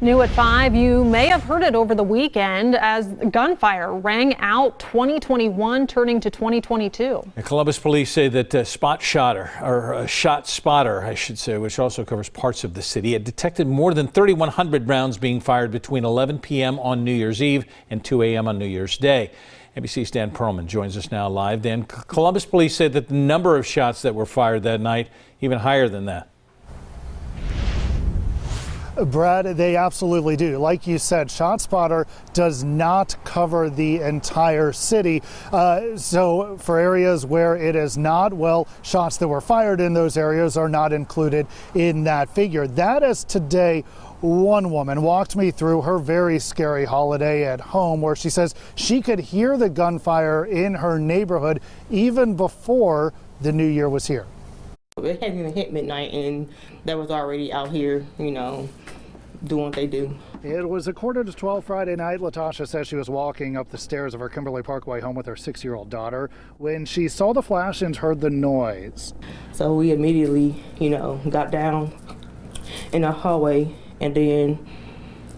New at 5, you may have heard it over the weekend as gunfire rang out 2021 turning to 2022. The Columbus police say that shot spotter, I should say, which also covers parts of the city, had detected more than 3,100 rounds being fired between 11 p.m. on New Year's Eve and 2 a.m. on New Year's Day. ABC's Dan Perlman joins us now live. Dan, Columbus police said that the number of shots that were fired that night even higher than that. Brad, they absolutely do. Like you said, ShotSpotter does not cover the entire city. So for areas where it is not, well, shots that were fired in those areas are not included in that figure. That is today. One woman walked me through her very scary holiday at home where she says she could hear the gunfire in her neighborhood even before the new year was here. It hadn't even hit midnight and that was already out here, doing what they do. It was 11:45 Friday night. Latasha says she was walking up the stairs of her Kimberly Parkway home with her 6-year-old daughter when she saw the flash and heard the noise. So we immediately, got down in the hallway, and then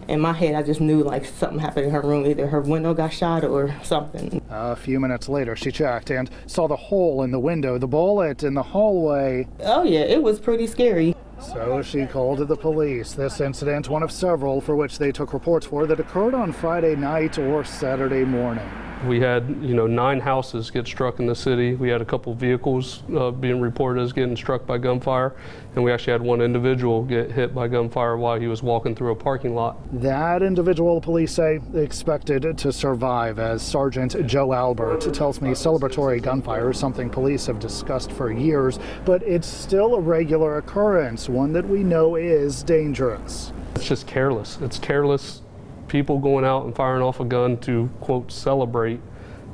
in my head I just knew like something happened in her room. Either her window got shot or something. A few minutes later she checked and saw the hole in the window, the bullet in the hallway. Oh yeah, it was pretty scary. So she called the police. This incident, one of several for which they took reports for, that occurred on Friday night or Saturday morning. We had, 9 houses get struck in the city. We had a couple vehicles being reported as getting struck by gunfire, and we actually had one individual get hit by gunfire while he was walking through a parking lot. That individual, police say, expected to survive, as Sergeant Joe Albert tells me. Celebratory gunfire is something police have discussed for years, but it's still a regular occurrence, one that we know is dangerous. It's just careless. It's careless. People going out and firing off a gun to, quote, celebrate,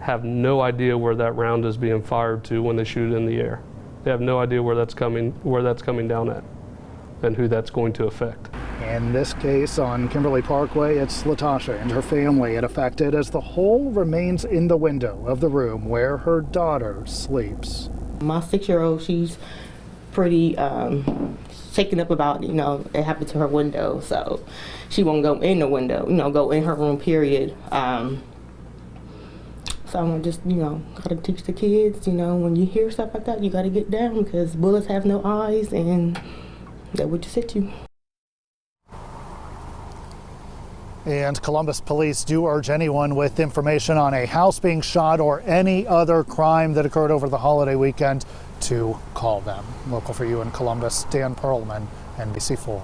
have no idea where that round is being fired to when they shoot it in the air. They have no idea where that's coming down at and who that's going to affect. In this case, on Kimberly Parkway, it's Latasha and her family it affected, as the hole remains in the window of the room where her daughter sleeps. My 6-year-old, she's pretty shaken up about, it happened to her window, so she won't go in the window, go in her room, period. So I'm just, gotta teach the kids, when you hear stuff like that, you gotta get down because bullets have no eyes and they would just hit you. And Columbus police do urge anyone with information on a house being shot or any other crime that occurred over the holiday weekend to call them. Local for you in Columbus, Dan Perlman, NBC4.